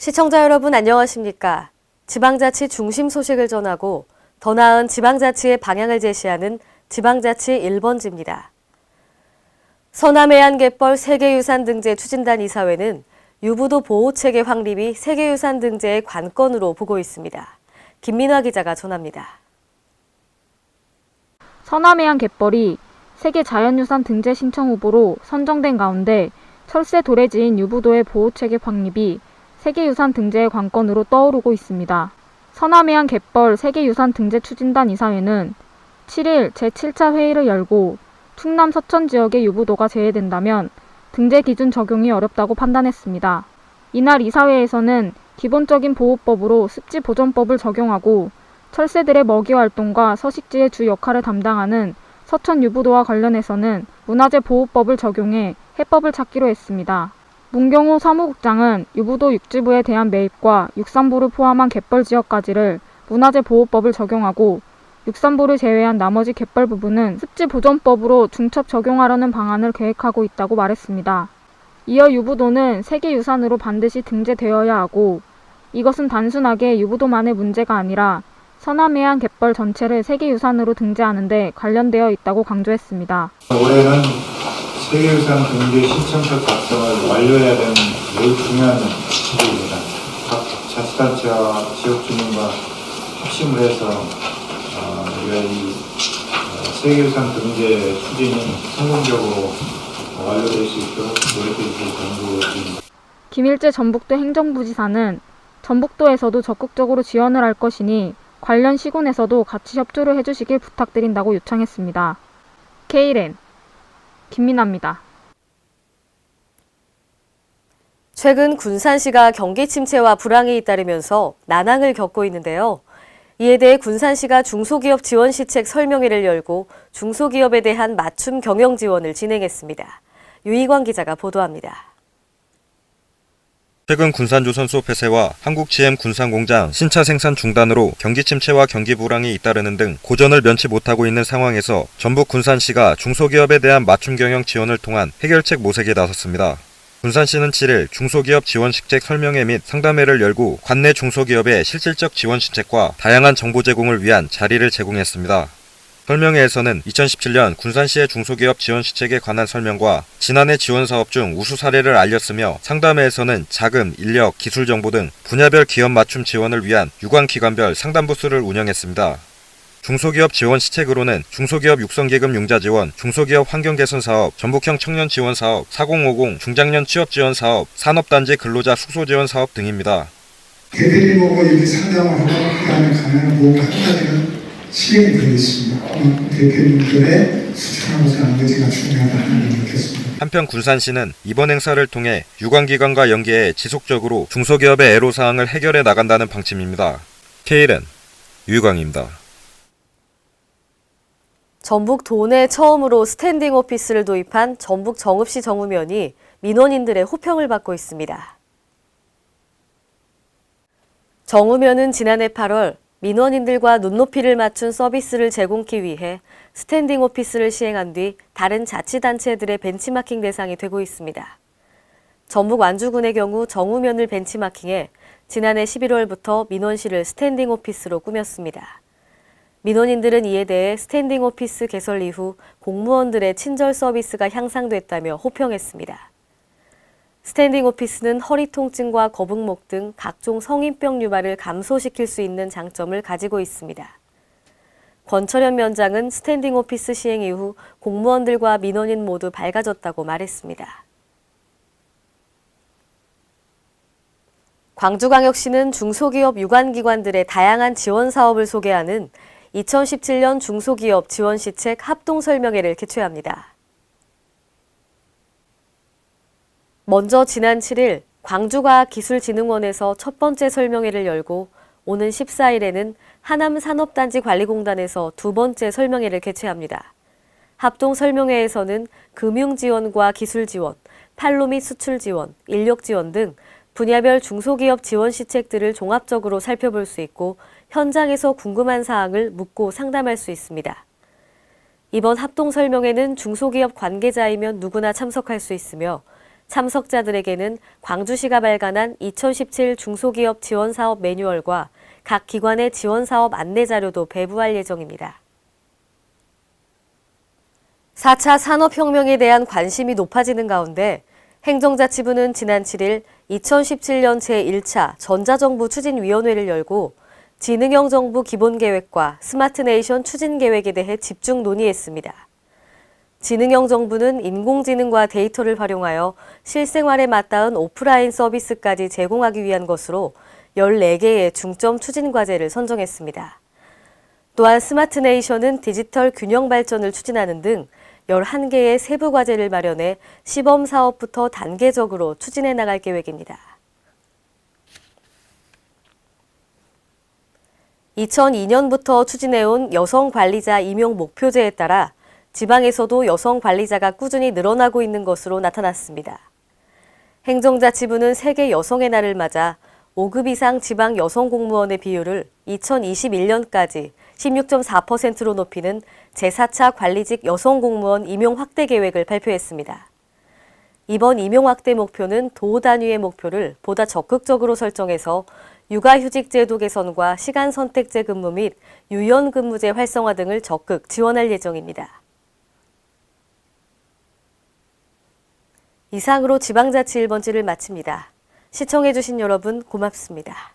시청자 여러분 안녕하십니까? 지방자치 중심 소식을 전하고 더 나은 지방자치의 방향을 제시하는 지방자치 1번지입니다. 서남해안갯벌 세계유산 등재 추진단 이사회는 유부도 보호체계 확립이 세계유산 등재의 관건으로 보고 있습니다. 김민화 기자가 전합니다. 서남해안 갯벌이 세계자연유산 등재 신청 후보로 선정된 가운데 철새 도래지인 유부도의 보호체계 확립이 세계유산 등재의 관건으로 떠오르고 있습니다. 서남해안 갯벌 세계유산 등재 추진단 이사회는 7일 제7차 회의를 열고 충남 서천 지역의 유부도가 제외된다면 등재 기준 적용이 어렵다고 판단했습니다. 이날 이사회에서는 기본적인 보호법으로 습지보존법을 적용하고 철새들의 먹이 활동과 서식지의 주 역할을 담당하는 서천 유부도와 관련해서는 문화재 보호법을 적용해 해법을 찾기로 했습니다. 문경호 사무국장은 유부도 육지부에 대한 매입과 육산부를 포함한 갯벌 지역까지를 문화재 보호법을 적용하고 육산부를 제외한 나머지 갯벌 부분은 습지보존법으로 중첩 적용하려는 방안을 계획하고 있다고 말했습니다. 이어 유부도는 세계유산으로 반드시 등재되어야 하고 이것은 단순하게 유부도만의 문제가 아니라 서남해안 갯벌 전체를 세계유산으로 등재하는 데 관련되어 있다고 강조했습니다. 올해는 세계유산 등재 신청서 작성을 완료해야 되는 매우 중요한 시기입니다. 각 자치단체와 지역주민과 합심을 해서 우리가 이 세계유산 등재 추진이 성공적으로 완료될 수 있도록 노력해 주실 당부드립니다. 김일재 전북도 행정부지사는 전북도에서도 적극적으로 지원을 할 것이니 관련 시군에서도 같이 협조를 해주시길 부탁드린다고 요청했습니다. K랜 김민아입니다. 최근 군산시가 경기 침체와 불황이 잇따르면서 난항을 겪고 있는데요. 이에 대해 군산시가 중소기업 지원 시책 설명회를 열고 중소기업에 대한 맞춤 경영 지원을 진행했습니다. 유희광 기자가 보도합니다. 최근 군산조선소 폐쇄와 한국 GM 군산공장 신차 생산 중단으로 경기 침체와 경기 불황이 잇따르는 등 고전을 면치 못하고 있는 상황에서 전북 군산시가 중소기업에 대한 맞춤 경영 지원을 통한 해결책 모색에 나섰습니다. 군산시는 7일 중소기업 지원시책 설명회 및 상담회를 열고 관내 중소기업의 실질적 지원 시책과 다양한 정보 제공을 위한 자리를 제공했습니다. 설명회에서는 2017년 군산시의 중소기업 지원 시책에 관한 설명과 지난해 지원 사업 중 우수 사례를 알렸으며 상담회에서는 자금, 인력, 기술 정보 등 분야별 기업 맞춤 지원을 위한 유관기관별 상담부스를 운영했습니다. 중소기업 지원 시책으로는 중소기업 육성기금 융자 지원, 중소기업 환경 개선 사업, 전북형 청년 지원 사업, 4050 중장년 취업 지원 사업, 산업단지 근로자 숙소 지원 사업 등입니다. 대표님하고 이렇게 상담을 하고 그다음에 가면 뭔가 한 가지는 실행이 되어 있습니다. 대표님들의 수출하고자 하는 게 제가 중요하다는 걸 느꼈습니다. 한편 군산시는 이번 행사를 통해 유관기관과 연계해 지속적으로 중소기업의 애로사항을 해결해 나간다는 방침입니다. K랜 유희광입니다. 전북 도내 처음으로 스탠딩 오피스를 도입한 전북 정읍시 정우면이 민원인들의 호평을 받고 있습니다. 정우면은 지난해 8월 민원인들과 눈높이를 맞춘 서비스를 제공하기 위해 스탠딩 오피스를 시행한 뒤 다른 자치단체들의 벤치마킹 대상이 되고 있습니다. 전북 완주군의 경우 정우면을 벤치마킹해 지난해 11월부터 민원실을 스탠딩 오피스로 꾸몄습니다. 민원인들은 이에 대해 스탠딩 오피스 개설 이후 공무원들의 친절 서비스가 향상됐다며 호평했습니다. 스탠딩 오피스는 허리 통증과 거북목 등 각종 성인병 유발을 감소시킬 수 있는 장점을 가지고 있습니다. 권철현 면장은 스탠딩 오피스 시행 이후 공무원들과 민원인 모두 밝아졌다고 말했습니다. 광주광역시는 중소기업 유관기관들의 다양한 지원 사업을 소개하는 2017년 중소기업 지원시책 합동설명회를 개최합니다. 먼저 지난 7일 광주과학기술진흥원에서 첫 번째 설명회를 열고 오는 14일에는 하남산업단지관리공단에서 두 번째 설명회를 개최합니다. 합동설명회에서는 금융지원과 기술지원, 판로 및 수출지원, 인력지원 등 분야별 중소기업 지원 시책들을 종합적으로 살펴볼 수 있고 현장에서 궁금한 사항을 묻고 상담할 수 있습니다. 이번 합동설명회는 중소기업 관계자이면 누구나 참석할 수 있으며 참석자들에게는 광주시가 발간한 2017 중소기업 지원사업 매뉴얼과 각 기관의 지원사업 안내자료도 배부할 예정입니다. 4차 산업혁명에 대한 관심이 높아지는 가운데 행정자치부는 지난 7일 2017년 제1차 전자정부 추진위원회를 열고 지능형 정부 기본계획과 스마트네이션 추진계획에 대해 집중 논의했습니다. 지능형 정부는 인공지능과 데이터를 활용하여 실생활에 맞닿은 오프라인 서비스까지 제공하기 위한 것으로 14개의 중점 추진 과제를 선정했습니다. 또한 스마트네이션은 디지털 균형 발전을 추진하는 등 11개의 세부 과제를 마련해 시범 사업부터 단계적으로 추진해 나갈 계획입니다. 2002년부터 추진해온 여성 관리자 임용 목표제에 따라 지방에서도 여성 관리자가 꾸준히 늘어나고 있는 것으로 나타났습니다. 행정자치부는 세계 여성의 날을 맞아 5급 이상 지방 여성 공무원의 비율을 2021년까지 16.4%로 높이는 제4차 관리직 여성 공무원 임용 확대 계획을 발표했습니다. 이번 임용 확대 목표는 도 단위의 목표를 보다 적극적으로 설정해서 육아휴직 제도 개선과 시간 선택제 근무 및 유연 근무제 활성화 등을 적극 지원할 예정입니다. 이상으로 지방자치 1번지를 마칩니다. 시청해주신 여러분 고맙습니다.